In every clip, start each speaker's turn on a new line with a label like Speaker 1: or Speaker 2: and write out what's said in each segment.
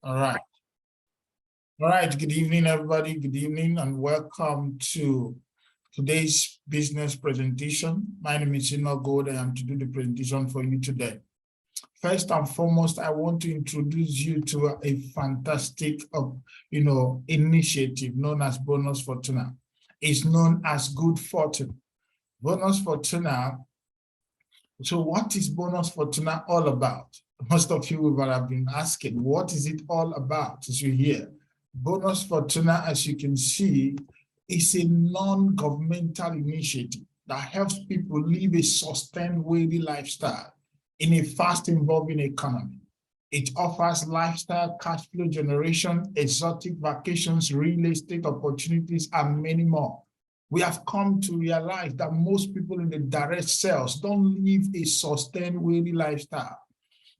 Speaker 1: All right. All right. Good evening, everybody. Good evening and welcome to today's business presentation. My name is Gold. I am to do the presentation for you today. First and foremost, I want to introduce you to a fantastic, initiative known as Bonus Fortuna. It's known as Good Fortune. Bonus Fortuna. So what is Bonus Fortuna all about? Most of you will have been asking, what is it all about? As you hear, Bonus Fortuna, as you can see, is a non-governmental initiative that helps people live a sustained, wealthy lifestyle in a fast-evolving economy. It offers lifestyle, cash flow generation, exotic vacations, real estate opportunities, and many more. We have come to realize that most people in the direct sales don't live a sustained, wealthy lifestyle.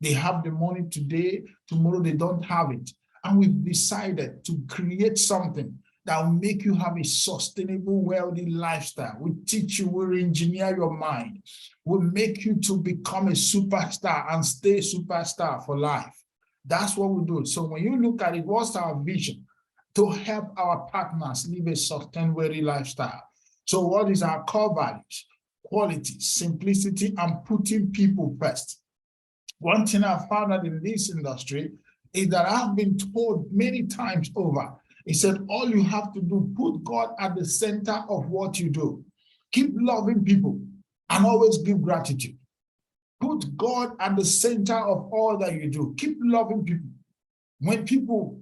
Speaker 1: They have the money today, tomorrow they don't have it. And we've decided to create something that will make you have a sustainable, wealthy lifestyle. We teach you, we'll engineer your mind. We'll make you to become a superstar and stay a superstar for life. That's what we do. So when you look at it, what's our vision? To help our partners live a sustained, wealthy lifestyle. So what is our core values? Quality, simplicity, and putting people first. One thing I've found out in this industry is that I've been told many times over, he said, all you have to do, put God at the center of what you do. Keep loving people and always give gratitude. Put God at the center of all that you do. Keep loving people. When people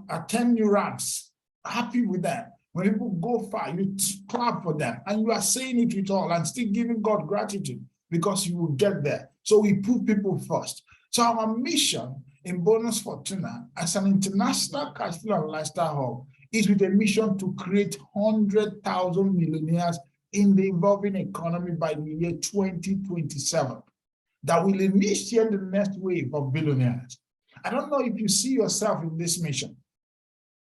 Speaker 1: attend new ranks, happy with them. When people go far, you clap for them and you are saying it with all and still giving God gratitude because you will get there. So we put people first. So our mission in Bonus Fortuna as an international cash flow and lifestyle hub is with a mission to create 100,000 millionaires in the evolving economy by the year 2027 that will initiate the next wave of billionaires. I don't know if you see yourself in this mission.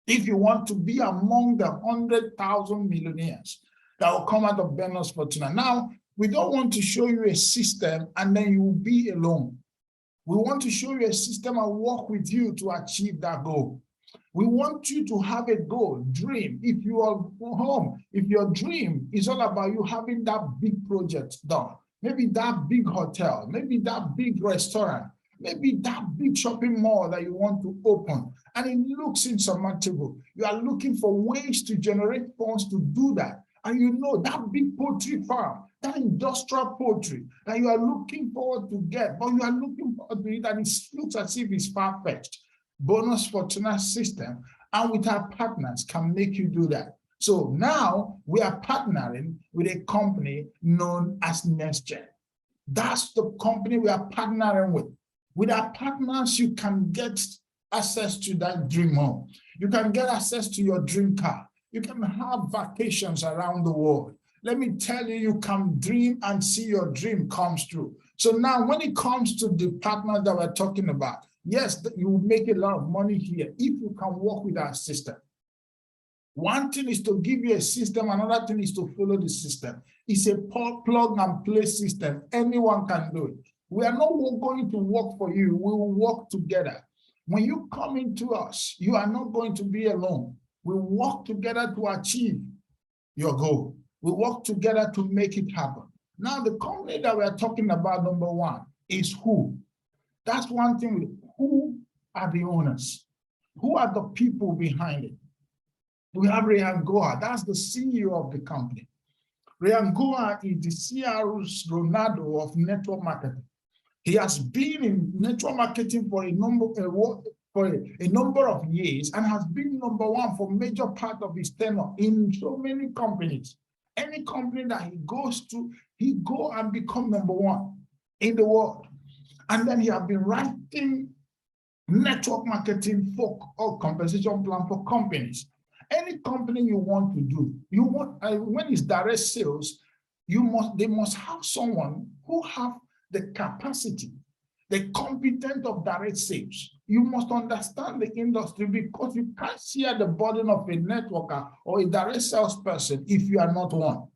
Speaker 1: If you want to be among the 100,000 millionaires that will come out of Bonus Fortuna. Now, we don't want to show you a system and then you will be alone. We want to show you a system and work with you to achieve that goal. We want you to have a goal, dream. If you are home, if your dream is all about you having that big project done, maybe that big hotel, maybe that big restaurant, maybe that big shopping mall that you want to open, and it looks insurmountable. You are looking for ways to generate funds to do that. And you know that big poultry farm, that industrial poultry that you are looking forward to get, but you are looking forward to it and it looks as if it's far-fetched. Bonus Fortuna system and with our partners can make you do that. So now we are partnering with a company known as Nextgen. That's the company we are partnering with. With our partners, you can get access to that dream home. You can get access to your dream car. You can have vacations around the world. Let me tell you, you can dream and see your dream comes true. So now when it comes to the partners that we're talking about, yes, you will make a lot of money here if you can work with our system. One thing is to give you a system, another thing is to follow the system. It's a plug and play system. Anyone can do it. We are not going to work for you. We will work together. When you come into us, you are not going to be alone. We work together to achieve your goal. We work together to make it happen. Now, the company that we are talking about, number one, is who. That's one thing. Who are the owners? Who are the people behind it? We have Ryan Goa. That's the CEO of the company. Ryan Goa is the CRO's Ronaldo of network marketing. He has been in network marketing for a number of years and has been number one for major part of his tenure in so many companies. Any company that he goes to, he go and become number one in the world. And then he has been writing network marketing for or compensation plan for companies. Any company you want to do, when it's direct sales, they must have someone who have the capacity, the competence of direct sales. You must understand the industry because you can't share the burden of a networker or a direct salesperson if you are not one.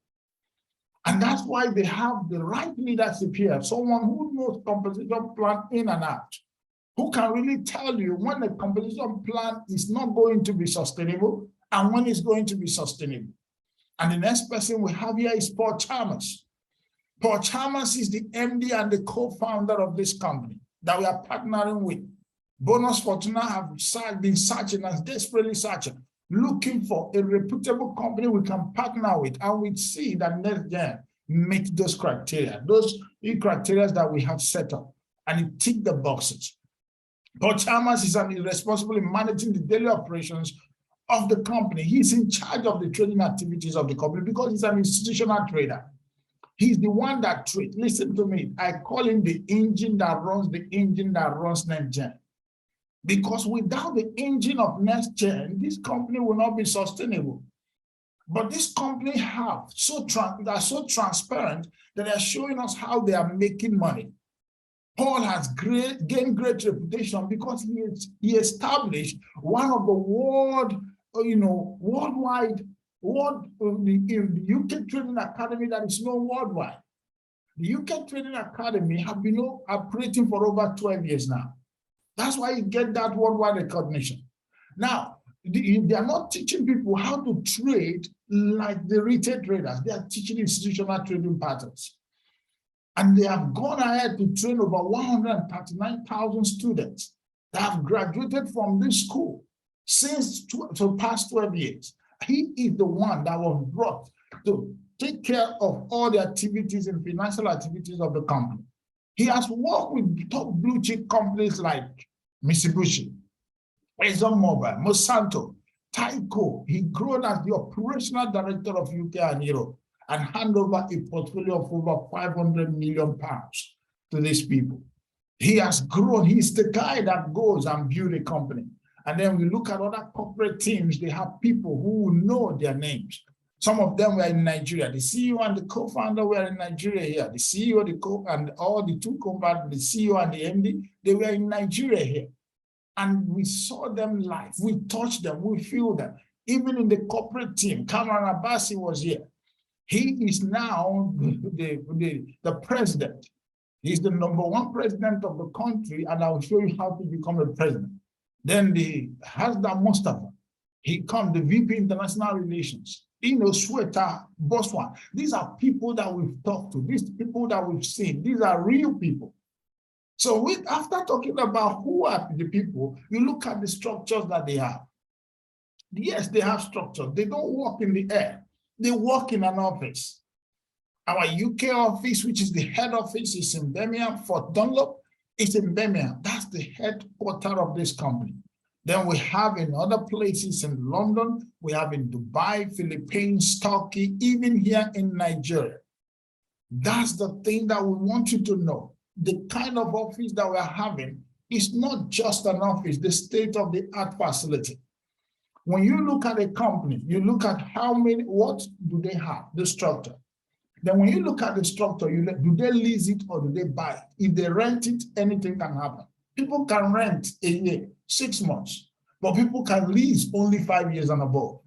Speaker 1: And that's why they have the right leadership here, someone who knows compensation plan in and out. who can really tell you when the compensation plan is not going to be sustainable and when it's going to be sustainable. And the next person we have here is Paul Chalmers. Paul Chalmers is the MD and the co-founder of this company that we are partnering with. Bonus Fortuna have been searching and desperately searching, looking for a reputable company we can partner with, and we see that Nextgen meet those criteria that we have set up, and it tick the boxes. Paul Chalmers is responsible in managing the daily operations of the company. He's in charge of the trading activities of the company because he's an institutional trader. He's the one that trades. Listen to me. I call him the engine that runs Nextgen. Because without the engine of Nextgen, this company will not be sustainable. But this company they're so transparent that they're showing us how they are making money. Paul has gained great reputation because he established one of the worldwide the UK Trading Academy that is known worldwide. The UK Trading Academy have been operating for over 12 years now. That's why you get that worldwide recognition. Now, they are not teaching people how to trade like the retail traders. They are teaching institutional trading patterns. And they have gone ahead to train over 139,000 students that have graduated from this school since the past 12 years. He is the one that was brought to take care of all the activities and financial activities of the company. He has worked with top blue chip companies like Mitsubishi, ExxonMobil, Monsanto, Tyco. He grew as the operational director of UK and Europe and hand over a portfolio of over 500 million pounds to these people. He has grown. He's the guy that goes and builds a company. And then we look at other corporate teams, they have people who know their names. Some of them were in Nigeria. The CEO and the co-founder were in Nigeria here. The CEO, and all the two co-founders, the CEO and the MD, they were in Nigeria here. And we saw them live. We touched them. We feel them. Even in the corporate team, Cameron Abbasi was here. He is now the president. He's the #1 president of the country, and I will show you how to become a president. Then the Hasdan Mustafa, he comes, the VP International Relations. Sweta, Boswan. These are people that we've talked to. These people that we've seen. These are real people. So after talking about who are the people, you look at the structures that they have. Yes, they have structures. They don't work in the air. They work in an office. Our UK office, which is the head office, is in Birmingham. Fort Dunlop is in Birmingham. That's the headquarters of this company. Then we have in other places in London, we have in Dubai, Philippines, Turkey, even here in Nigeria. That's the thing that we want you to know. The kind of office that we're having is not just an office, the state-of-the-art facility. When you look at a company, you look at what do they have, the structure. Then when you look at the structure, do they lease it or do they buy it? If they rent it, anything can happen. People can rent a year, 6 months, but people can lease only 5 years and above.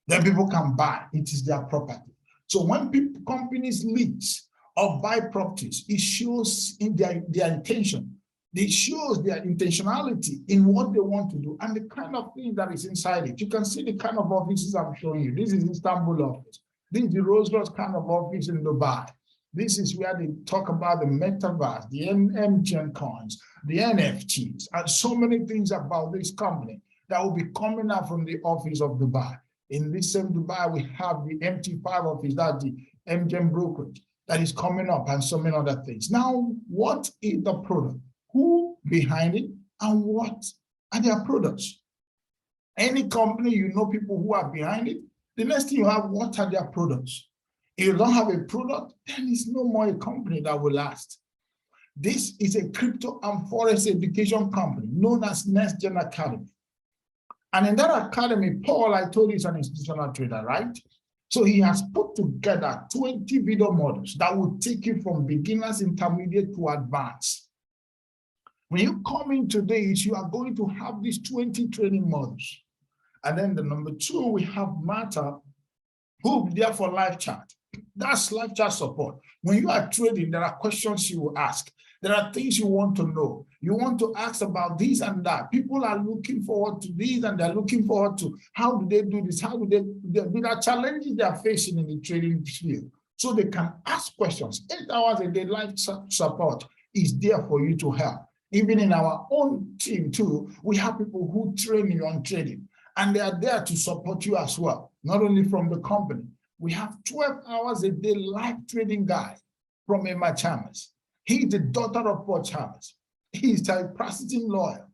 Speaker 1: Then people can buy, it is their property. So when companies lease or buy properties, it shows in their intention. It shows their intentionality in what they want to do and the kind of thing that is inside it. You can see the kind of offices I'm showing you. This is Istanbul office. This is the Rolls-Royce kind of office in Dubai. This is where they talk about the metaverse, the Nextgen coins, the NFTs, and so many things about this company that will be coming out from the office of Dubai. In this same Dubai, we have the MT5 office, that's the Nextgen brokerage that is coming up, and so many other things. Now, what is the product? Who behind it, and what are their products? Any company, you know people who are behind it. The next thing you have, what are their products? If you don't have a product, then it's no more a company that will last. This is a crypto and forex education company known as Nextgen Academy. And in that academy, Paul, I told you, is an institutional trader, right? So he has put together 20 video models that will take you from beginners, intermediate to advanced. When you come in today, you are going to have these 20 training models. And then the number 2, we have Martha, who will be there for live chat. That's live chat support. When you are trading, there are questions you will ask. There are things you want to know. You want to ask about this and that. People are looking forward to this and they're looking forward to how do they do this? How do there are challenges they are facing in the trading field. So they can ask questions. 8 hours a day live support is there for you to help. Even in our own team too, we have people who train you on trading and they are there to support you as well. Not only from the company. We have 12 hours a day live trading guy from Emma Chalmers. He's the daughter of Paul Chalmers. He's a practicing lawyer.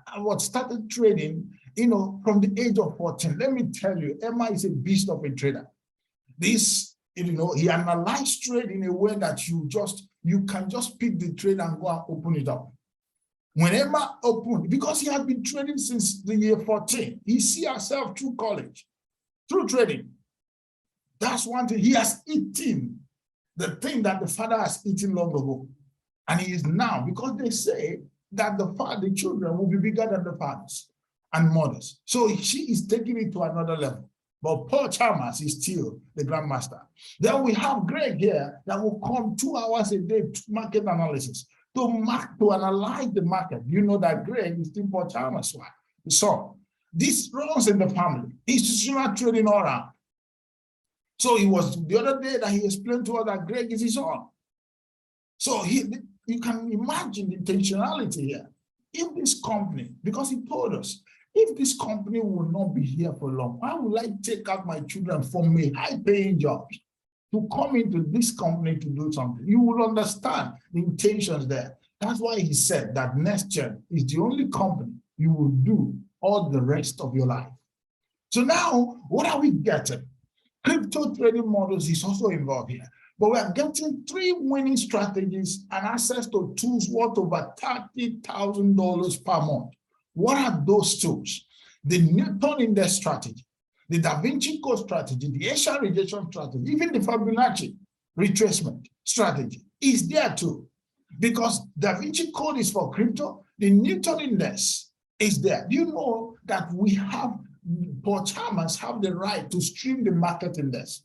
Speaker 1: I was started trading, from the age of 14. Let me tell you, Emma is a beast of a trader. This, he analyzed trade in a way that you can just pick the trade and go and open it up. When Emma opened, because he had been trading since the year 14, he see herself through college, through trading. That's one thing. He has eaten the thing that the father has eaten long ago. And he is now, because they say that the children will be bigger than the fathers and mothers. So she is taking it to another level. But Paul Chalmers is still the grandmaster. Then we have Greg here that will come 2 hours a day to market analysis, to analyze the market. You know that Greg is still Paul Chalmers' wife. So this runs in the family. Institutional trading all around. So it was the other day that he explained to us that Greg is his son. So you can imagine the intentionality here. If this company, because he told us, if this company will not be here for long, why would I take out my children from a high-paying jobs to come into this company to do something? You will understand the intentions there. That's why he said that Nextgen is the only company you will do all the rest of your life. So now, what are we getting? Crypto trading models is also involved here. But we are getting 3 winning strategies and access to tools worth over $30,000 per month. What are those tools? The Newton Index strategy, the Da Vinci Code strategy, the Asian rejection strategy, even the Fibonacci retracement strategy is there too. Because Da Vinci Code is for crypto, the Newton Index is there. Do you know that we have, Paul Chalmers have the right to stream the market index?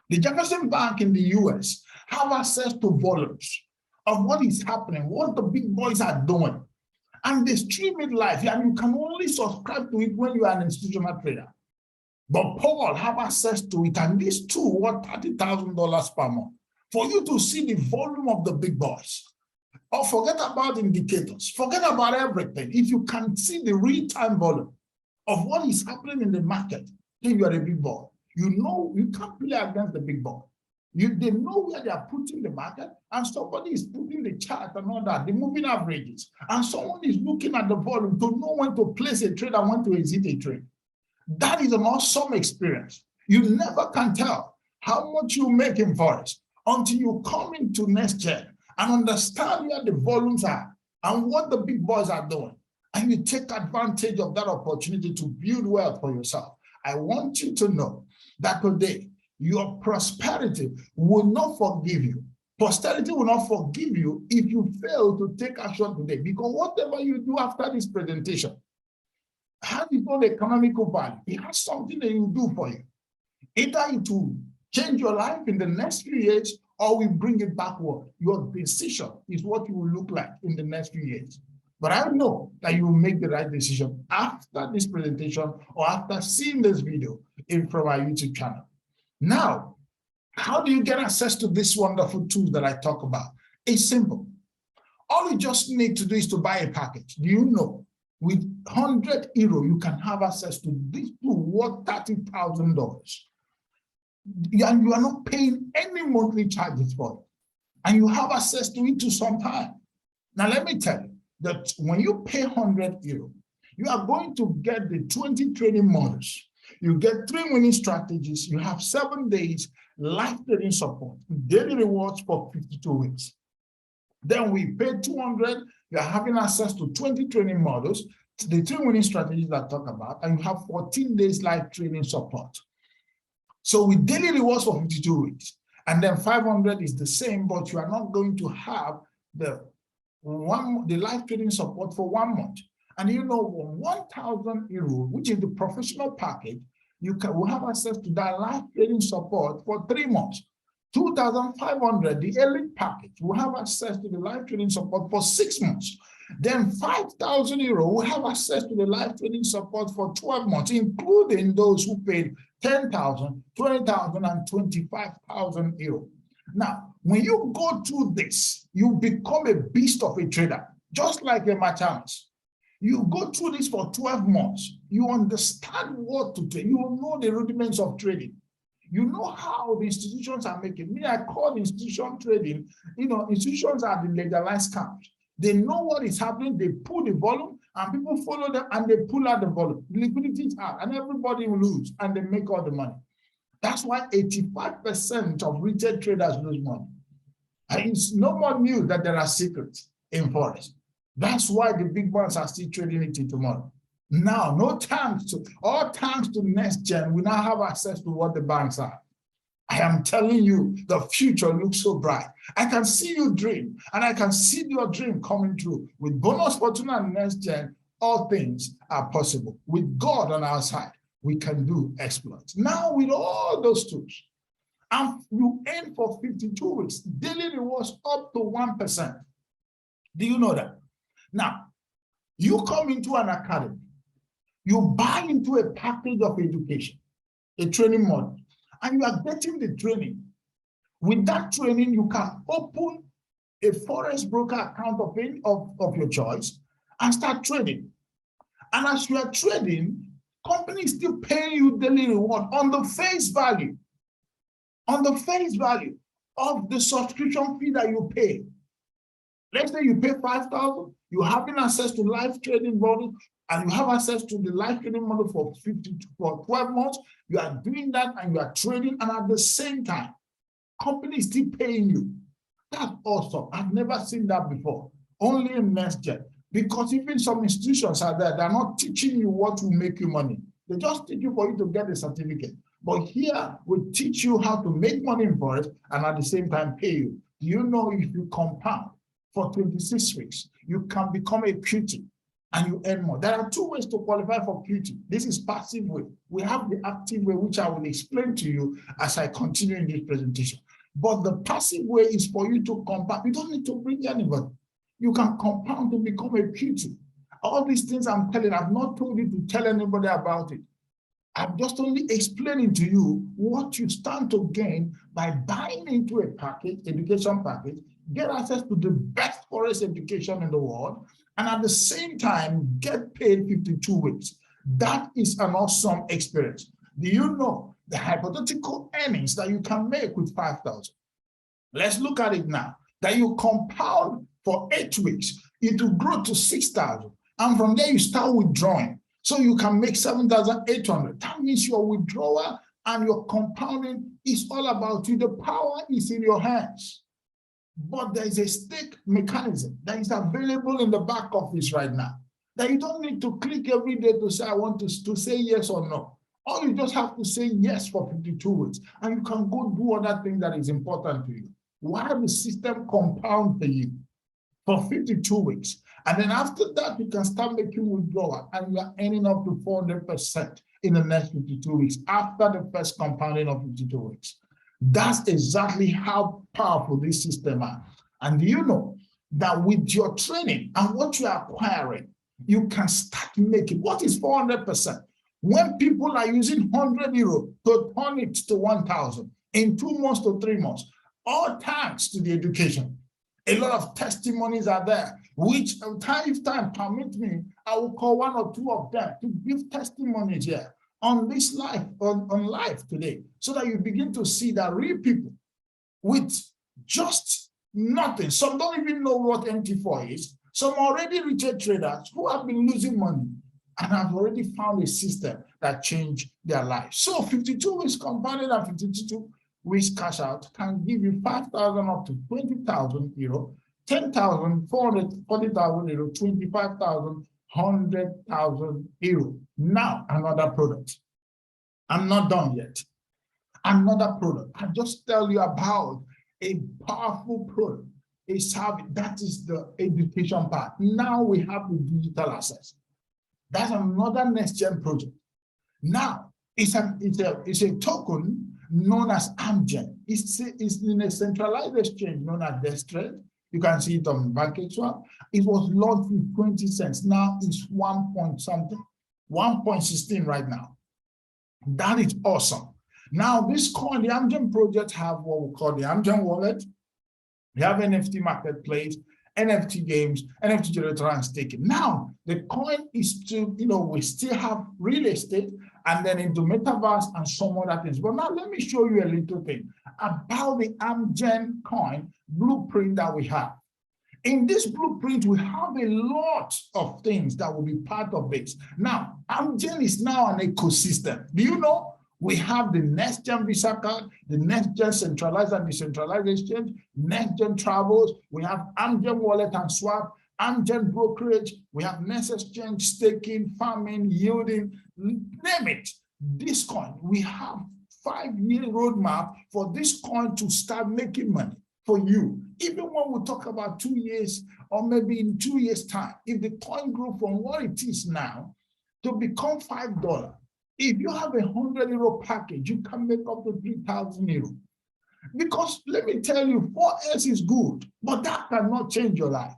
Speaker 1: The Jefferson Bank in the US have access to volumes of what is happening, what the big boys are doing. And they stream it live, and you can only subscribe to it when you are an institutional trader. But Paul have access to it, and these two worth $30,000 per month for you to see the volume of the big boys. Or forget about indicators, forget about everything. If you can see the real-time volume of what is happening in the market, then you are a big boy. You know you can't play against the big boy. They know where they are putting the market, and somebody is putting the chart and all that, the moving averages, and someone is looking at the volume to know when to place a trade and when to exit a trade. That is an awesome experience. You never can tell how much you make in Forex until you come into Nextgen and understand where the volumes are and what the big boys are doing, and you take advantage of that opportunity to build wealth for yourself. I want you to know that today, your prosperity will not forgive you. Posterity will not forgive you if you fail to take action today, because whatever you do after this presentation has its own economical value. It has something that you do for you. Either it will change your life in the next few years, or we bring it backward. Your decision is what you will look like in the next few years. But I know that you will make the right decision after this presentation or after seeing this video from our YouTube channel. Now, how do you get access to this wonderful tools that I talk about? It's simple. All you just need to do is to buy a package. Do you know, with 100 euro, you can have access to this tool worth $30,000. And you are not paying any monthly charges for it. And you have access to it to some time. Now, let me tell you that when you pay 100 euro, you are going to get the 20 trading models. You get 3 winning strategies. You have 7 days live trading support, daily rewards for 52 weeks. Then we pay 200. You are having access to 20 training models, the 3 winning strategies that I talk about, and you have 14 days live training support. So with daily rewards for 52 weeks, and then 500 is the same, but you are not going to have the live trading support for 1 month. And you know, 1,000 euro, which is the professional package, will have access to that live trading support for 3 months. 2,500, the elite package, will have access to the live trading support for 6 months. Then 5,000 euro will have access to the live trading support for 12 months, including those who paid 10,000, 20,000, and 25,000 euro. Now, when you go through this, you become a beast of a trader, just like a mechanics. You go through this for 12 months, you understand what to trade, you know the rudiments of trading. You know how the institutions are making. Me, I call institution trading, institutions are the legalized scams. They know what is happening, they pull the volume, and people follow them, and they pull out the volume. The liquidity is out, and everybody will lose, and they make all the money. That's why 85% of retail traders lose money. And it's no more news that there are secrets in Forex. That's why the big ones are still trading it till tomorrow. Now, all thanks to Nextgen, we now have access to what the banks are. I am telling you, the future looks so bright. I can see you dream, and I can see your dream coming true. With Bonus, Fortuna, and Nextgen, all things are possible. With God on our side, we can do exploits. Now, with all those tools, and you aim for 52 weeks, daily rewards up to 1%. Do you know that? Now, you come into an academy, you buy into a package of education, a training model, and you are getting the training. With that training, you can open a Forex broker account of your choice and start trading. And as you are trading, companies still pay you daily reward on the face value of the subscription fee that you pay. Let's say you pay 5,000, you have access to live trading model, and you have access to the live trading model for 12 months. You are doing that, and you are trading, and at the same time, companies still paying you. That's awesome. I've never seen that before. Only in Nextgen, because even some institutions are there, they're not teaching you what will make you money. They just teach you for you to get a certificate. But here, we teach you how to make money in Forex and at the same time pay you. Do you know if you compound for 26 weeks, you can become a QT and you earn more? There are 2 ways to qualify for QT. This is passive way. We have the active way, which I will explain to you as I continue in this presentation. But the passive way is for you to compound. You don't need to bring anybody. You can compound to become a QT. All these things I'm telling, I've not told you to tell anybody about it. I'm just only explaining to you what you stand to gain by buying into a package, education package, get access to the best Forex education in the world, and at the same time, get paid 52 weeks. That is an awesome experience. Do you know the hypothetical earnings that you can make with 5,000? Let's look at it now. That you compound for 8 weeks, it will grow to 6,000. And from there, you start withdrawing. So you can make 7,800. That means your withdrawal and your compounding is all about you. The power is in your hands. But there is a stake mechanism that is available in the back office right now, that you don't need to click every day to say, I want to say yes or no. Or you just have to say yes for 52 weeks, and you can go do other things that is important to you, while the system compounds for you for 52 weeks. And then after that, you can start making withdrawal, and you are earning up to 400% in the next 52 weeks after the first compounding of 52 weeks. That's exactly how powerful this system is. And do you know that with your training and what you are acquiring, you can start making, what is 400%? When people are using 100 euro to turn it to 1,000 in 2 months to 3 months, all thanks to the education. A lot of testimonies are there, which if time permits me, I will call 1 or 2 of them to give testimonies here on this live, on live today, so that you begin to see that real people with just nothing. Some don't even know what MT4 is. Some already retail traders who have been losing money and have already found a system that changed their life. So 52 weeks compounded and 52 weeks cash out can give you 5,000 up to 20,000 euro, 10,000, 440,000 euro, 25,000, 100,000 euro. Now, another product. I'm not done yet. Another product. I just tell you about a powerful product, a service. That is the education part. Now we have the digital access. That's another Nextgen project. Now, it's a token known as Amgen. It's in a centralized exchange known as Dextrade. You can see it on Market Swap. It was launched with 20 cents. Now it's 1 point something, 1.16 right now. That is awesome. Now this coin, the Amgen project, have what we call the Amgen wallet. We have NFT marketplace, NFT games, NFT generator, and staking. Now the coin is still, we still have real estate and then into metaverse and some other things. But now let me show you a little thing about the Amgen coin blueprint that we have. In this blueprint, we have a lot of things that will be part of this. Now, Amgen is now an ecosystem. Do you know? We have the Nextgen Visa card, the Nextgen centralized and decentralized exchange, Nextgen travels, we have Amgen wallet and swap, Amgen brokerage, we have Nextgen staking, farming, yielding, name it. This coin, we have 5-year roadmap for this coin to start making money for you. Even when we talk about 2 years or maybe in 2 years' time, if the coin grew from what it is now to become $5, if you have €100 package, you can make up to €3,000. Because let me tell you, Forex is good, but that cannot change your life.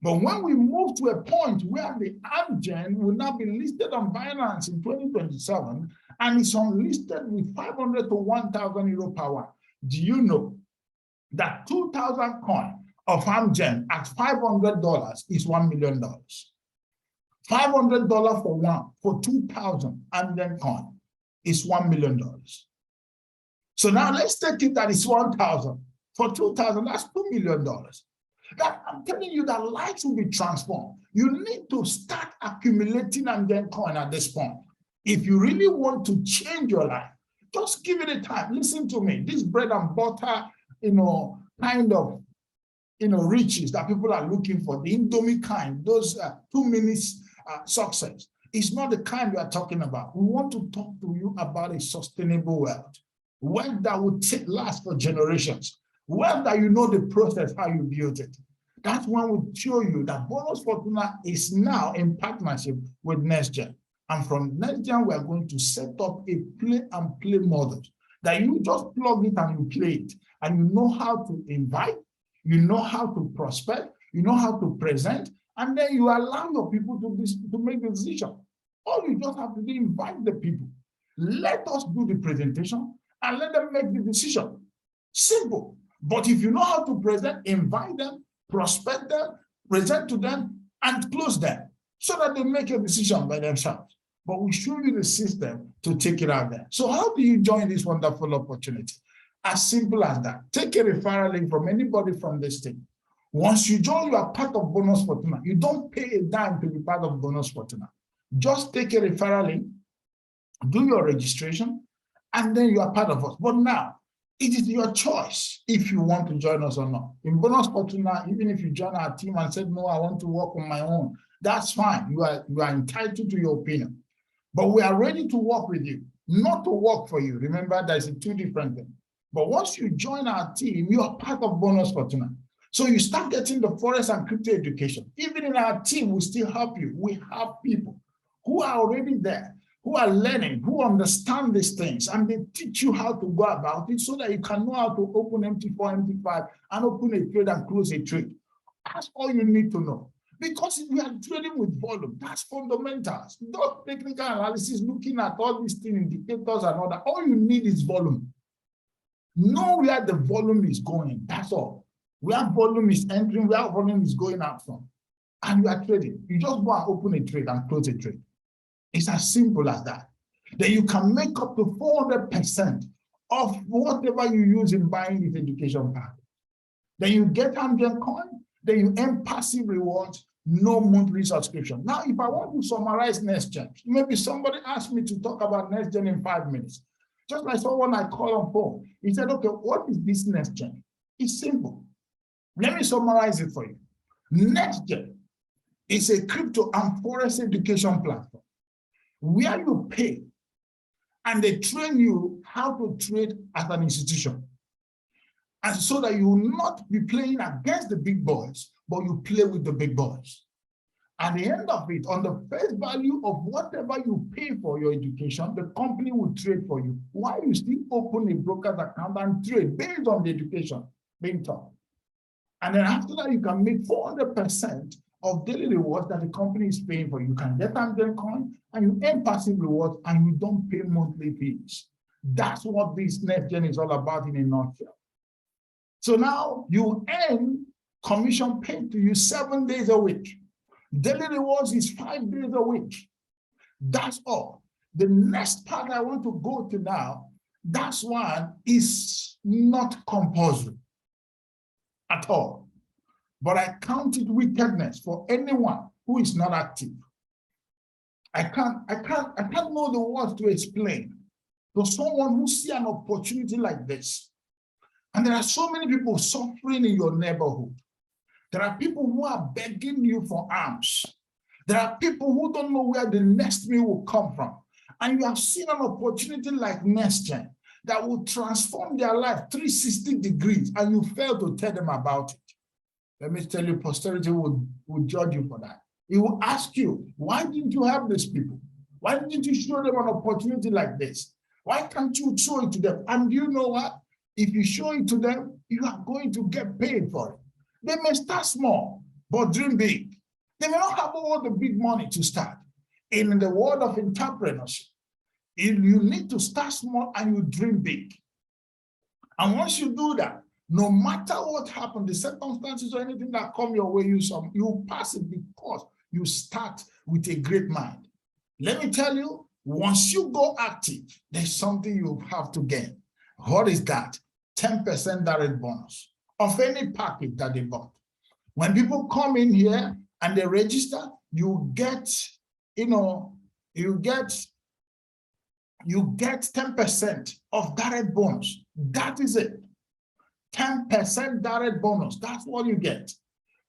Speaker 1: But when we move to a point where the Amgen will now be listed on Binance in 2027, and it's unlisted with 500 to 1,000 euro power, do you know that 2,000 coin of Amgen at $500 is $1 million? $500 for 2,000 Amgen coin is $1 million. So now let's take it that it's 1,000 for 2,000. That's $2 million. That I'm telling you that lives will be transformed. You need to start accumulating Amgen coin at this point. If you really want to change your life, just give it a time. Listen to me. This bread and butter, kind of, riches that people are looking for, the Indomie kind, those 2 minutes success, is not the kind we are talking about. We want to talk to you about a sustainable wealth that will last for generations, wealth that you know the process, how you build it. That's when we show you that Bonus Fortuna is now in partnership with Nextgen. And from Nextgen, we are going to set up a play and play model that you just plug it and you play it. And you know how to invite, you know how to prospect, you know how to present, and then you allow your people to make the decision. All you just have to do is invite the people. Let us do the presentation and let them make the decision. Simple. But if you know how to present, invite them, prospect them, present to them, and close them so that they make a decision by themselves. But we show you the system to take it out there. So how do you join this wonderful opportunity? As simple as that. Take a referral link from anybody from this team. Once you join, you are part of Bonus Fortuna. You don't pay a dime to be part of Bonus Fortuna. Just take a referral link, do your registration, and then you are part of us. But now, it is your choice if you want to join us or not. In Bonus Fortuna, even if you join our team and said, no, I want to work on my own, that's fine. You are entitled to your opinion. But we are ready to work with you, not to work for you. Remember, there's two different things. But once you join our team, you are part of Bonus Fortuna. So you start getting the Forex and crypto education. Even in our team, we still help you. We have people who are already there, who are learning, who understand these things, and they teach you how to go about it so that you can know how to open MT4, MT5, and open a trade and close a trade. That's all you need to know. Because we are trading with volume, that's fundamentals. Not technical analysis, looking at all these things, indicators and all that. All you need is volume. Know where the volume is going, that's all. Where volume is entering, where volume is going out from. And you are trading. You just go and open a trade and close a trade. It's as simple as that. Then you can make up to 400% of whatever you use in buying this education package. Then you get Amgen coin, then you earn passive rewards, no monthly subscription. Now, if I want to summarize Nextgen, maybe somebody asked me to talk about Nextgen in 5 minutes. Just like someone I call on phone, he said, okay, what is this Nextgen? It's simple. Let me summarize it for you. Nextgen is a crypto and Forex education platform where you pay and they train you how to trade as an institution. And so that you will not be playing against the big boys, but you play with the big boys. At the end of it, on the face value of whatever you pay for your education, the company will trade for you. Why you still open a broker's account and trade based on the education being taught? And then after that, you can make 400% of daily rewards that the company is paying for. You can get Nextgen coin and you earn passive rewards and you don't pay monthly fees. That's what this Nextgen is all about in a nutshell. So now you earn commission paid to you 7 days a week. Daily rewards is 5 days a week. That's all. The next part I want to go to now, that's one is not compulsory at all. But I count it wickedness for anyone who is not active. I can't know the words to explain to someone who see an opportunity like this. And there are so many people suffering in your neighborhood. There are people who are begging you for alms. There are people who don't know where the next meal will come from. And you have seen an opportunity like Nextgen that will transform their life 360 degrees, and you fail to tell them about it. Let me tell you, posterity will judge you for that. It will ask you, why didn't you help these people? Why didn't you show them an opportunity like this? Why can't you show it to them? And you know what? If you show it to them, you are going to get paid for it. They may start small, but dream big. They may not have all the big money to start. In the world of entrepreneurship, you need to start small and you dream big. And once you do that, no matter what happens, the circumstances or anything that come your way, you pass it because you start with a great mind. Let me tell you, once you go active, there's something you have to gain. What is that? 10% direct bonus of any package that they bought. When people come in here and they register, you get 10% of direct bonus. That is it. 10% direct bonus. That's what you get.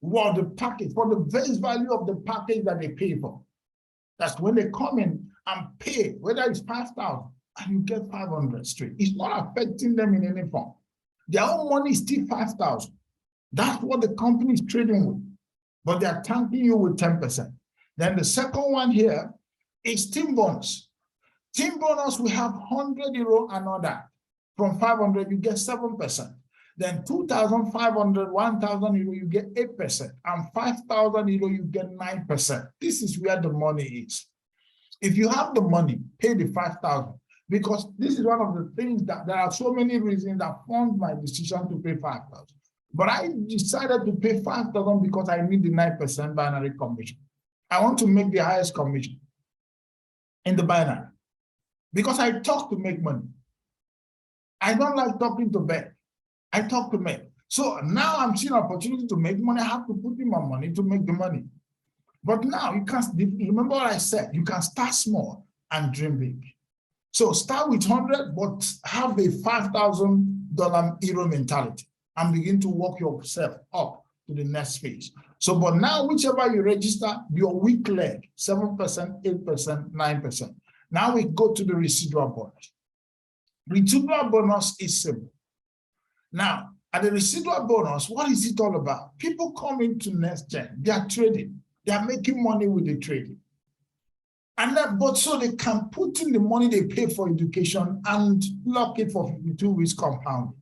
Speaker 1: Well, the package, for the base value of the package that they pay for. That's when they come in and pay, whether it's 5,000 and you get 500 straight. It's not affecting them in any form. Their own money is still 5,000. That's what the company is trading with. But they're thanking you with 10%. Then the second one here is team bonus. Team bonus, we have 100 euro and all that. From 500, you get 7%. Then 2,500, 1,000 euro, you get 8%. And 5,000 euro, you get 9%. This is where the money is. If you have the money, pay the 5,000. Because this is one of the things that there are so many reasons that formed my decision to pay 5,000. But I decided to pay 5,000 because I need the 9% binary commission. I want to make the highest commission in the binary. Because I talk to make money. I don't like talking to beg. I talk to make. So now I'm seeing an opportunity to make money. I have to put in my money to make the money. But now you can't, remember what I said, you can start small and dream big. So start with 100, but have a $5,000 euro mentality and begin to work yourself up to the next phase. So, but now whichever you register, your weak leg, 7%, 8%, 9%. Now we go to the residual bonus. Residual bonus is simple. Now, at the residual bonus, what is it all about? People come into Nextgen, they are trading, they are making money with the trading. And that, but so they can put in the money they pay for education and lock it for 52 weeks compounding.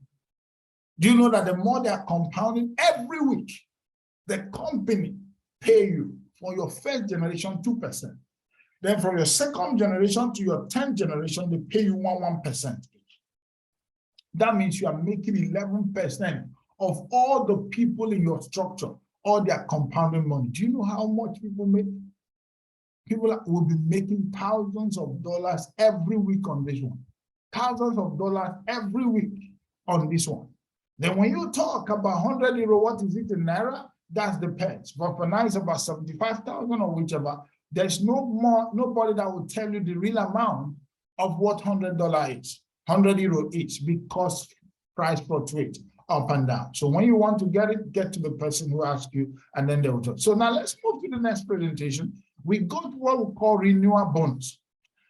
Speaker 1: Do you know that the more they are compounding every week, the company pay you for your first generation 2%. Then from your second generation to your 10th generation, they pay you 1%. That means you are making 11% of all the people in your structure, all their compounding money. Do you know how much people make? People will be making thousands of dollars every week on this one. Thousands of dollars every week on this one. Then when you talk about 100 euro, what is it in Naira? That's the pence. But for now, it's about 75,000 or whichever. There's nobody that will tell you the real amount of what $100 is, 100 euro each, because price fluctuates up and down. So when you want to get it, get to the person who asked you, and then they will talk. So now let's move to the next presentation. We go to what we call renewal bonus.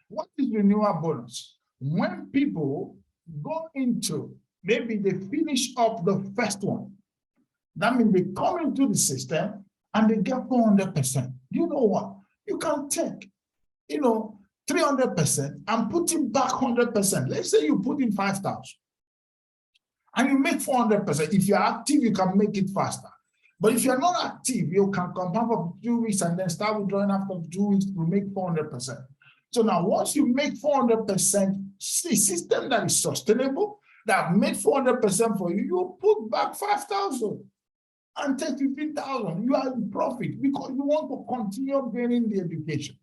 Speaker 1: What is renewal bonus? When people go into, maybe they finish up the first one, that means they come into the system and they get 400%. You know what? You can take, 300% and put it back 100%. Let's say you put in 5,000 and you make 400%. If you're active, you can make it faster. But if you're not active, you can compound for 2 weeks and then start withdrawing after 2 weeks to make 400%. So now once you make 400%, the system that is sustainable, that made 400% for you, you put back 5,000 and take 15,000. You are in profit because you want to continue gaining the education.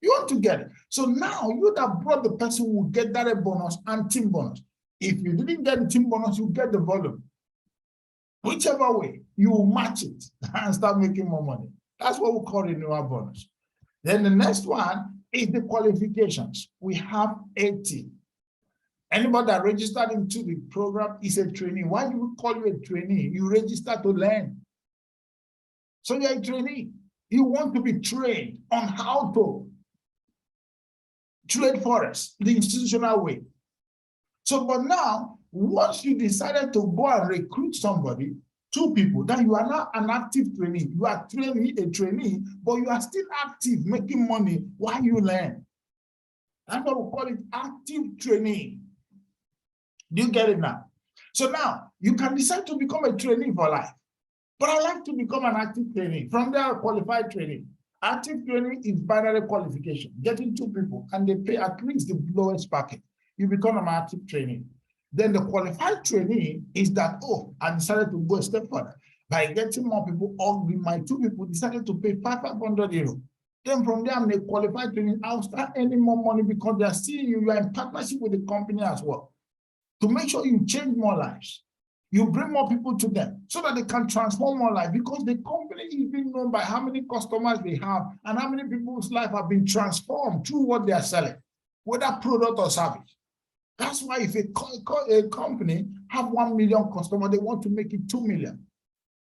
Speaker 1: You want to get it. So now you that brought the person who will get direct bonus and team bonus. If you didn't get the team bonus, you get the volume. Whichever way, you will match it and start making more money. That's what we call renewal bonus. Then the next one is the qualifications. We have 18. Anybody that registered into the program is a trainee. Why do we call you a trainee? You register to learn. So you're a trainee. You want to be trained on how to trade Forex the institutional way. So, but now, once you decided to go and recruit somebody, 2 people, then you are now an active trainee. You are training a trainee, but you are still active, making money while you learn. That's what we call it, active training. Do you get it now? So now, you can decide to become a trainee for life. But I like to become an active trainee. From there, qualified training. Active training is binary qualification, getting 2 people, and they pay at least the lowest package. You become an active trainee. Then the qualified trainee is that, I decided to go a step further. By getting more people, my 2 people decided to pay 500 euros. Then from there, I'm a qualified trainee. I'll start earning more money because they're seeing you are in partnership with the company as well. To make sure you change more lives. You bring more people to them so that they can transform more life, because the company is being known by how many customers they have and how many people's life have been transformed through what they are selling, whether product or service. That's why if a company have 1 million customers, they want to make it 2 million.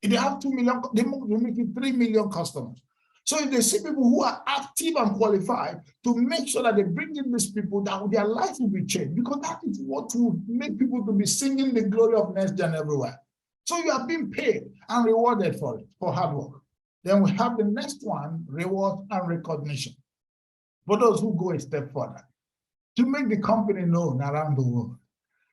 Speaker 1: If they have 2 million, they want to make it 3 million customers. So if they see people who are active and qualified, to make sure that they bring in these people, that their life will be changed, because that is what will make people to be singing the glory of Nextgen everywhere. So you are being paid and rewarded for it, for hard work. Then we have the next one, reward and recognition. For those who go a step further, to make the company known around the world,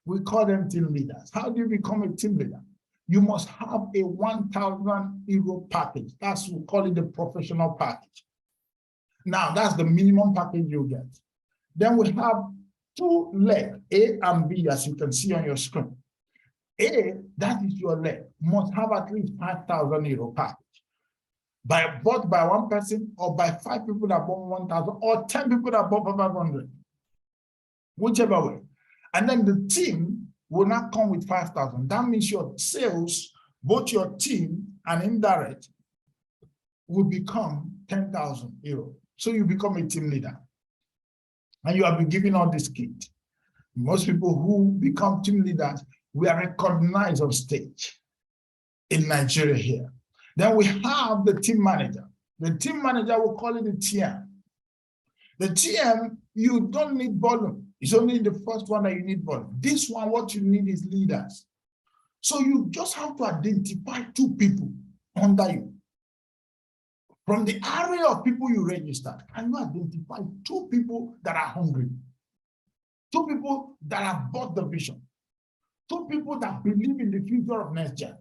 Speaker 1: we call them team leaders. How do you become a team leader? You must have a 1,000 euro package. That's what we call it the professional package. Now, that's the minimum package you get. Then we have 2 legs, A and B, as you can see on your screen. A, that is your leg, must have at least 5,000 euro package. Bought by 1 person, or by 5 people that bought 1,000, or 10 people that bought 500. Whichever way. And then the team will not come with 5,000. That means your sales, both your team and indirect, will become 10,000 euros. So you become a team leader. And you have been given all this kit. Most people who become team leaders, we are recognized on stage in Nigeria here. Then we have the team manager. The team manager, will call it the TM. The TM, you don't need volume. It's only the first one that you need volume. This one, what you need is leaders. So you just have to identify 2 people under you. From the array of people you registered, can you identify 2 people that are hungry? 2 people that have bought the vision. 2 people that believe in the future of Nextgen.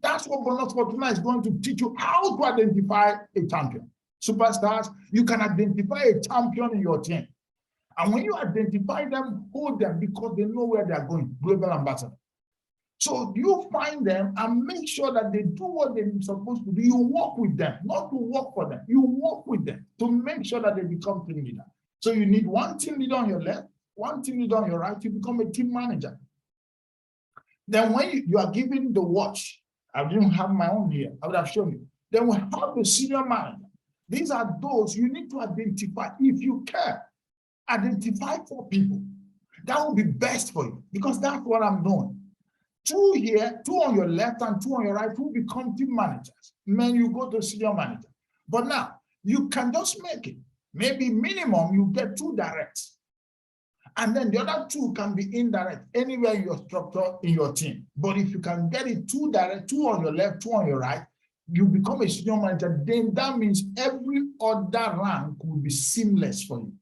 Speaker 1: That's what Bonus Fortuna is going to teach you, how to identify a champion. Superstars, you can identify a champion in your team. And when you identify them, hold them, because they know where they are going, global ambassador. So you find them and make sure that they do what they're supposed to do. You work with them, not to work for them. You work with them to make sure that they become team leader. So you need 1 team leader on your left, 1 team leader on your right, you become a team manager. Then when you are given the watch, I didn't have my own here, I would have shown you. Then we have the senior manager. These are those you need to identify. If you care, identify 4 people. That will be best for you, because that's what I'm doing. 2 here, 2 on your left and 2 on your right, who become team managers. Then you go to senior manager. But now, you can just make it. Maybe minimum, you get 2 directs. And then the other 2 can be indirect, anywhere in your structure in your team. But if you can get it 2 direct, 2 on your left, 2 on your right, you become a senior manager, then that means every other rank will be seamless for you.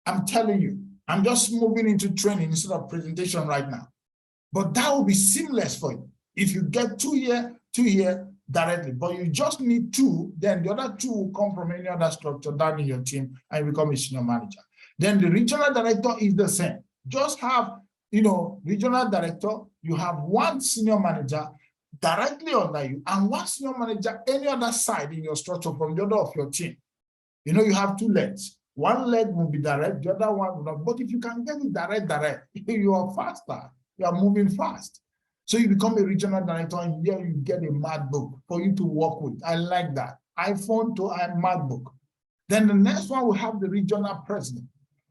Speaker 1: I'm telling you, I'm just moving into training instead of presentation right now. But that will be seamless for you. If you get 2 year directly, but you just need 2, then the other 2 will come from any other structure down in your team and you become a senior manager. Then the regional director is the same. Just have, regional director, you have 1 senior manager directly under you and 1 senior manager any other side in your structure from the other of your team. You have 2 legs. 1 leg will be direct, the other one will not. But if you can get it direct, you are faster. You are moving fast. So you become a regional director and here you get a MacBook for you to work with. I like that. iPhone to a MacBook. Then the next one will have the regional president.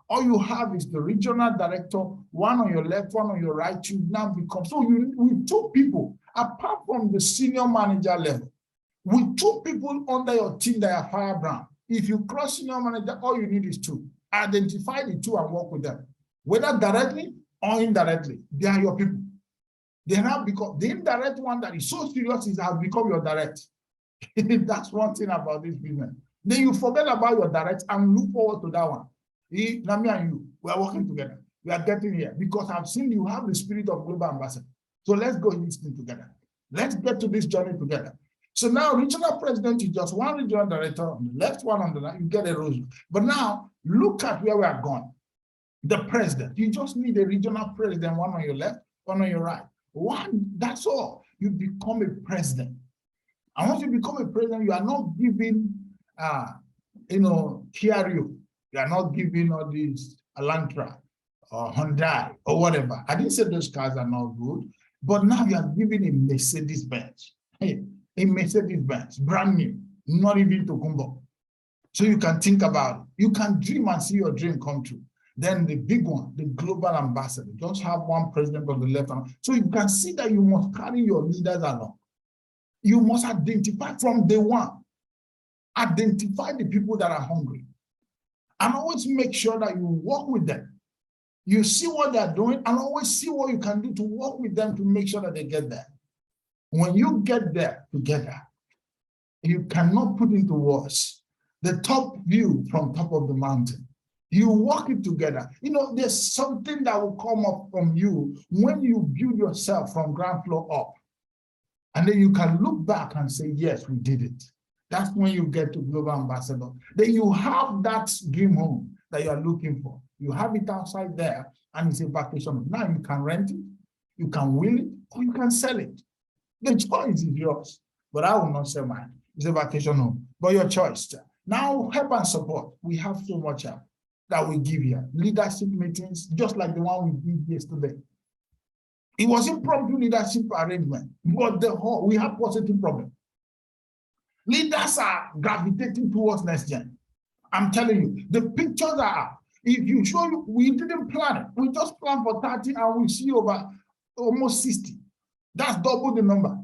Speaker 1: All you have is the regional director, 1 on your left, 1 on your right. You now become, so you with 2 people, apart from the senior manager level, with 2 people under your team that are firebrand. If you cross senior manager, all you need is 2. Identify the 2 and work with them. Whether directly or indirectly, they are your people. They now become the indirect one that is so serious is has become your direct. That's one thing about this business. Then you forget about your direct and look forward to that one. Now me and you, we are working together. We are getting here because I've seen you have the spirit of global ambassador. So let's go in this thing together. Let's get to this journey together. So now regional president is just 1 regional director on the left, 1 on the right, you get a rose. But now look at where we are going. The president, you just need a regional president, 1 on your left, 1 on your right. 1, that's all. You become a president. And once you become a president, you are not giving, Kiario. You are not giving all these Elantra or Hyundai or whatever. I didn't say those cars are not good, but now you are giving a Mercedes-Benz. Hey, a Mercedes-Benz, brand new, not even to Kumbo. So you can think about it. You can dream and see your dream come true. Then the big one, the global ambassador, just have 1 president on the left. So you can see that you must carry your leaders along. You must identify from day 1. Identify the people that are hungry. And always make sure that you work with them. You see what they're doing and always see what you can do to work with them to make sure that they get there. When you get there together, you cannot put into words the top view from top of the mountain. You work it together. There's something that will come up from you when you build yourself from ground floor up. And then you can look back and say, yes, we did it. That's when you get to global ambassador. Then you have that dream home that you are looking for. You have it outside there and it's a vacation. Now you can rent it, you can will it, or you can sell it. The choice is yours, but I will not sell mine. It's a vacation home, but your choice. Now, help and support. We have so much help that we give here. Leadership meetings, just like the one we did yesterday. It was impromptu leadership arrangement, but we have positive problem. Leaders are gravitating towards Nextgen. I'm telling you, the pictures are, if you show you, we didn't plan it. We just planned for 30 and we see over almost 60. That's double the number.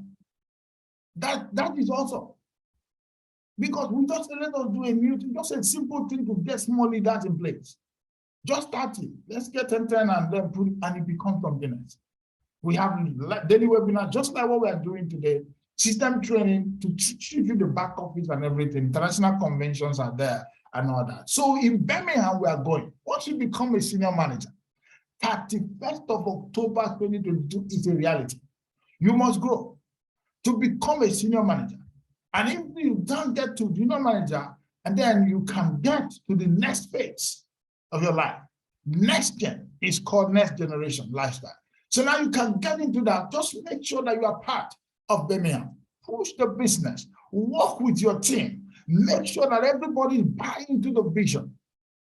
Speaker 1: That is awesome. Because we just let us do a new thing, just a simple thing to get small leaders in place. Just start it. Let's get 10 and then put it, and it becomes something else. We have daily webinar, just like what we are doing today, system training to teach you the back office and everything. International conventions are there and all that. So in Birmingham, we are going. Once you become a senior manager, 31st of October 2022 is a reality. You must grow to become a senior manager. And if you don't get to junior manager, and then you can get to the next phase of your life. Nextgen is called next generation lifestyle. So now you can get into that. Just make sure that you are part of Birmingham. Push the business. Work with your team. Make sure that everybody is buying into the vision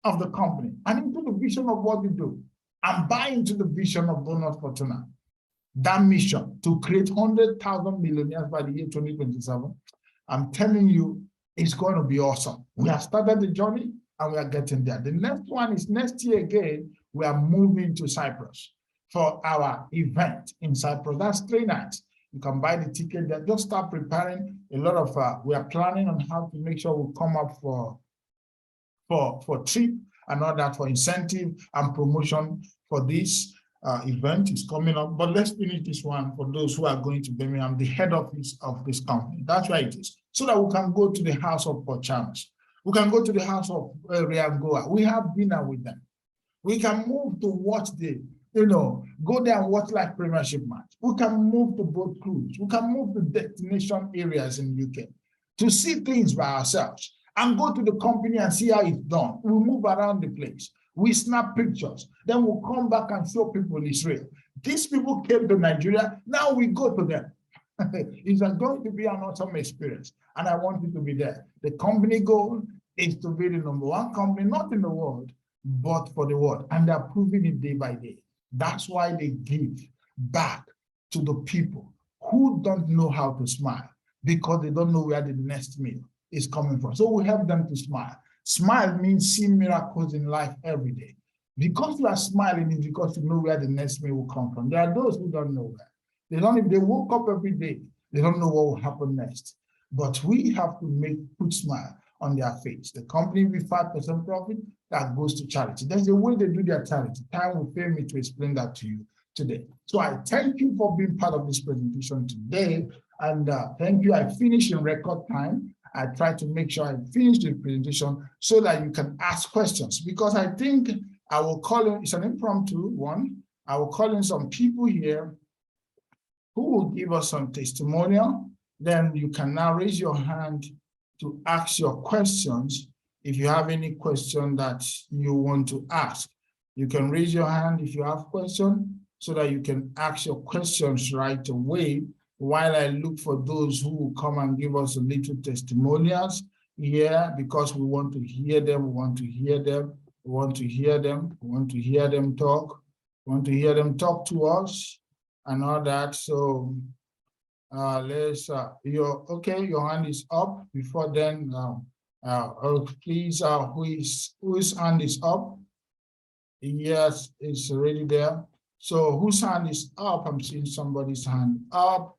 Speaker 1: of the company and into the vision of what you do. And buy into the vision of Bonus Fortuna. That mission to create 100,000 millionaires by the year 2027. I'm telling you, it's going to be awesome. We have started the journey and we are getting there. The next one is next year again, we are moving to Cyprus for our event in Cyprus. That's 3 nights. You can buy the ticket there. Just start preparing a lot of, we are planning on how to make sure we come up for trip and all that, for incentive and promotion for this. event is coming up. But let's finish this one for those who are going to Birmingham, the head office of this company. That's where it is. So that we can go to the house of Fortuna. We can go to the house of Riangoa. We have dinner with them. We can move to watch the, go there and watch like Premiership match. We can move to boat cruise. We can move to destination areas in UK to see things by ourselves and go to the company and see how it's done. We move around the place. We snap pictures. Then we'll come back and show people Israel. These people came to Nigeria. Now we go to them. It's going to be an awesome experience. And I want you to be there. The company goal is to be the #1 company, not in the world, but for the world. And they're proving it day by day. That's why they give back to the people who don't know how to smile, because they don't know where the next meal is coming from. So we help them to smile. Smile means see miracles in life every day. Because you are smiling is because you know where the next meal will come from. There are those who don't know that. If they woke up every day, they don't know what will happen next. But we have to put smile on their face. The company with 5% profit that goes to charity. There's a way they do their charity. Time will fail me to explain that to you today. So I thank you for being part of this presentation today. And thank you. I finished in record time. I try to make sure I finish the presentation so that you can ask questions, because I think I will call in, it's an impromptu one. I will call in some people here who will give us some testimonial. Then you can now raise your hand to ask your questions. If you have any question that you want to ask, you can raise your hand if you have question so that you can ask your questions right away while I look for those who will come and give us a little testimonials here, because we want to hear them, we want to hear them, we want to hear them, we want to hear them talk, we want to hear them talk to us and all that. So your hand is up. Before then, please, whose hand is up? Yes, it's already there. So whose hand is up? I'm seeing somebody's hand up.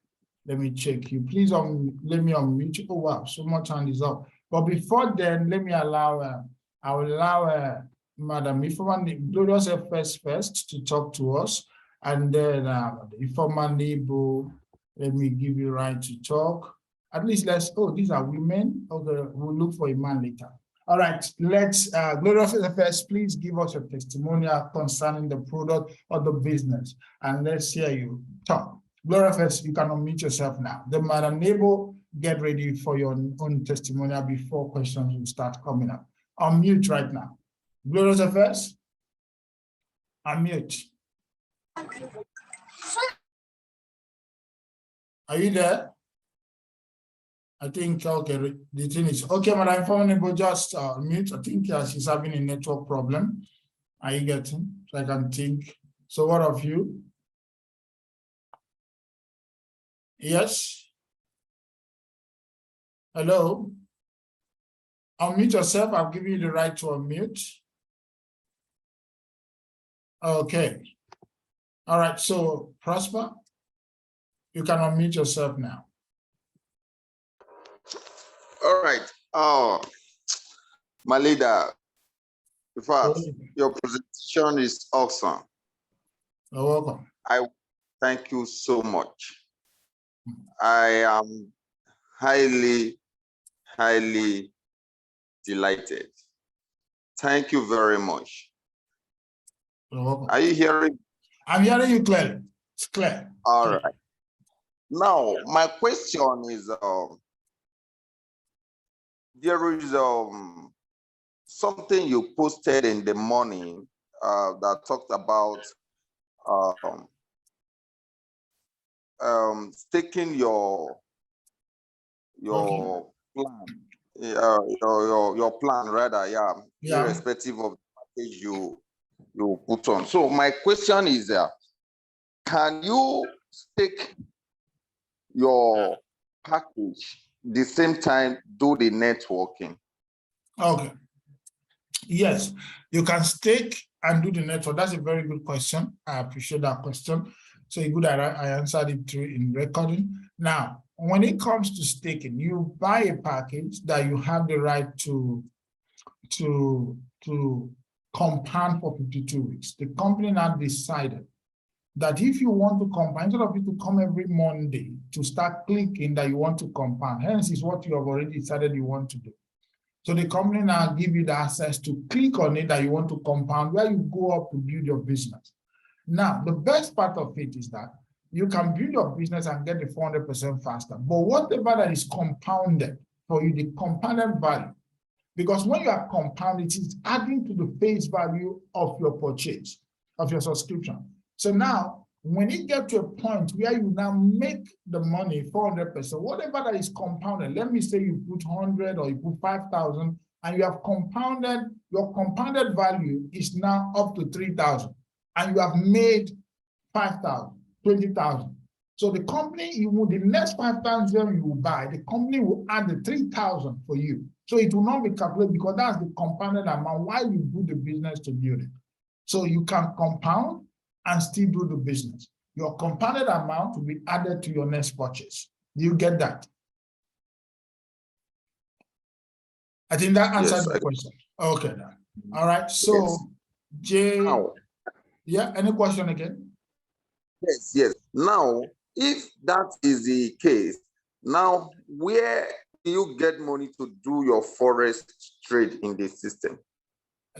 Speaker 1: Let me check you. Please let me unmute you. Oh wow, so much hand is up. But before then, let me allow I will allow Madam Ifeoma Glorious first to talk to us, and then Ifeoma Nebo, let me give you right to talk. At least these are women. Okay, we'll look for a man later. All right, let's, Glorious first, please give us a testimonial concerning the product or the business, and let's hear you talk. Glorious first, you can unmute yourself now. Then Madam Nebo, get ready for your own testimonial before questions will start coming up. Unmute right now. Glorious first, unmute. Are you there? I think, okay, the thing is, okay, Madam Ifeoma, just mute. I think she's having a network problem. Are you getting? So I can think. So what of you? Yes? Hello? Unmute yourself. I'll give you the right to unmute. Okay. All right, so Prosper, you can unmute yourself now.
Speaker 2: All right. My leader, in fact, your presentation is awesome.
Speaker 1: You're welcome.
Speaker 2: I thank you so much. I am highly, highly delighted. Thank you very much.
Speaker 1: You're welcome.
Speaker 2: Are you hearing?
Speaker 1: I'm hearing you clearly. It's clear.
Speaker 2: All right. Now, my question is, there is something you posted in the morning that talked about taking your plan, your plan rather, yeah, irrespective of the package you put on. So my question is, can you stake your package the same time do the networking?
Speaker 1: Okay. Yes, you can stake and do the network. That's a very good question. I appreciate that question. So good that I answered it through in recording. Now, when it comes to staking, you buy a package that you have the right to compound for 52 weeks. The company now decided that if you want to compound, instead of you to come every Monday to start clicking that you want to compound, hence is what you have already decided you want to do. So the company now give you the access to click on it that you want to compound, where you go up to build your business. Now, the best part of it is that you can build your business and get the 400% faster. But whatever that is compounded for you, the compounded value, because when you are compounding, it is adding to the face value of your purchase, of your subscription. So now, when you get to a point where you now make the money 400%, whatever that is compounded, let me say you put 100 or you put 5,000, and you have compounded, your compounded value is now up to 3,000, and you have made 5,000, 20,000. So the company, the next 5,000 you will buy, the company will add the 3,000 for you. So it will not be calculated because that's the compounded amount while you do the business to build it. So you can compound and still do the business. Your compounded amount will be added to your next purchase. Do you get that? I think that answered the question. Okay, then. All right. So, Jay, yeah, any question again?
Speaker 2: Yes. Now, if that is the case, now where do you get money to do your Forex trade in this system?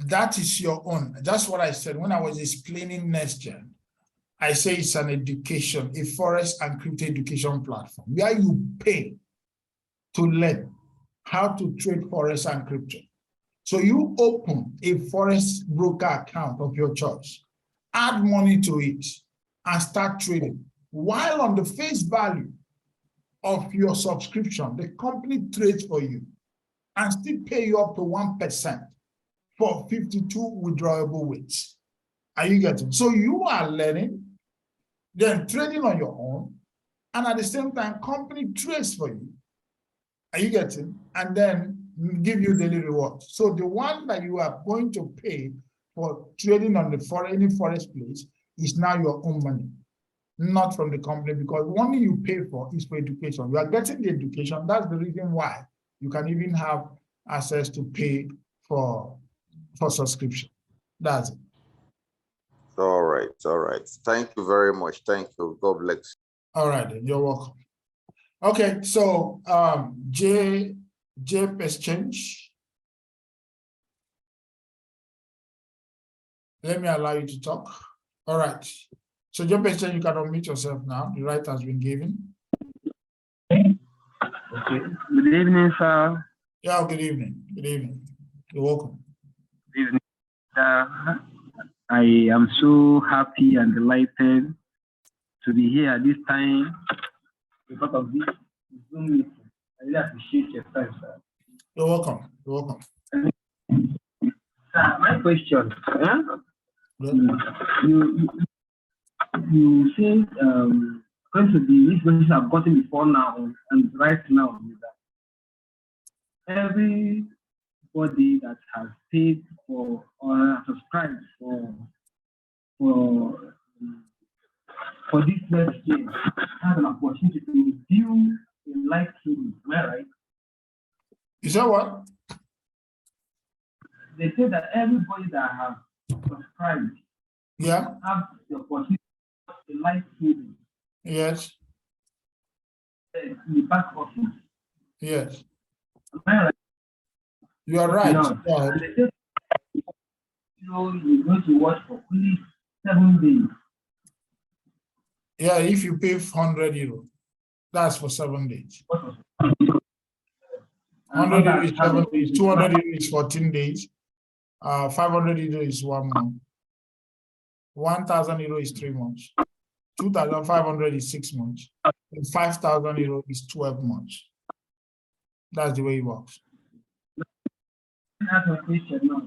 Speaker 1: That is your own. That's what I said when I was explaining Nextgen. I say it's an education, a Forex and crypto education platform where you pay to learn how to trade Forex and crypto. So you open a Forex broker account of your choice, add money to it, and start trading. While on the face value of your subscription, the company trades for you and still pay you up to 1% for 52 withdrawable weights. Are you getting? So you are learning, then trading on your own, and at the same time, company trades for you. Are you getting? And then give you daily rewards. So the one that you are going to pay for trading on any Forex place is now your own money, not from the company, because the money you pay for is for education. You are getting the education. That's the reason why you can even have access to pay for subscription. That's it.
Speaker 2: All right. Thank you very much. Thank you. God bless.
Speaker 1: All right, you're welcome. Okay, so J Exchange. Let me allow you to talk. All right. So J Exchange, you can unmute yourself now. The right has been given.
Speaker 3: Okay. Good evening, sir.
Speaker 1: Yeah, good evening. Good evening. You're welcome.
Speaker 3: Good evening. I am so happy and delighted to be here at this time because of this Zoom meeting. I really appreciate your time, sir.
Speaker 1: You're welcome. You're welcome.
Speaker 3: Sir, my question. You say going to the information I've gotten before now and right now is that everybody that has paid for or subscribed for this next year has an opportunity to review in live streaming. Am I right?
Speaker 1: Is that what?
Speaker 3: They say that everybody that has subscribed have the opportunity to live streaming.
Speaker 1: Yes.
Speaker 3: In the back office.
Speaker 1: Yes.
Speaker 3: Am I right?
Speaker 1: You are right.
Speaker 3: Yeah. They say, you're going to watch for only 7 days.
Speaker 1: Yeah, if you pay 100 euro, that's for 7 days. 100 euro is 7 days, 200 euro is 14 days, 500 euro is 1 month, 1,000 euro is 3 months, 2,500 is 6 months, and 5,000 euro is 12 months. That's the way it works.
Speaker 3: That's a question now.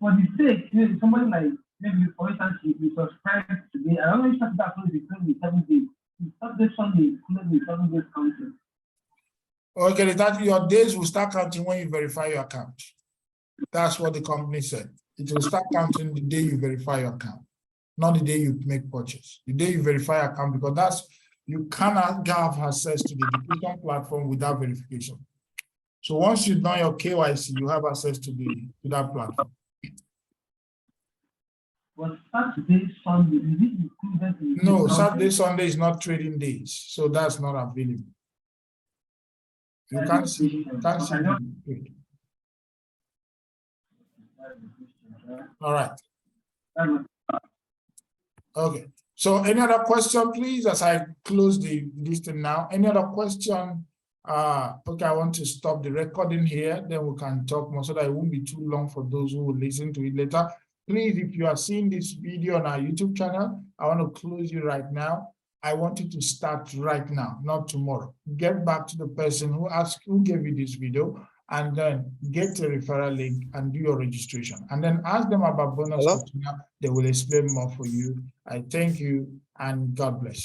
Speaker 3: For the sake, somebody like maybe for instance, you subscribe today. I don't know if that's only between the 7 days. Saturday, Sunday, the 7 days counting.
Speaker 1: Okay, that your days will start counting when you verify your account. That's what the company said. It will start counting the day you verify your account, not the day you make purchase. The day you verify your account, because you cannot have access to the education platform without verification. So once you've done your KYC, you have access to that platform.
Speaker 3: Was Saturday, Sunday, is it included in
Speaker 1: No,
Speaker 3: the
Speaker 1: Saturday, Sunday is not trading days, so that's not available. You can't see the trade. All right. Okay. So any other question, please, as I close the listing now? Any other question? Okay, I want to stop the recording here, then we can talk more so that it won't be too long for those who will listen to it later. Please, if you are seeing this video on our YouTube channel, I want to close you right now. I want you to start right now, not tomorrow. Get back to the person who gave you this video, and then get a referral link and do your registration. And then ask them about bonus. They will explain more for you. I thank you and God bless you.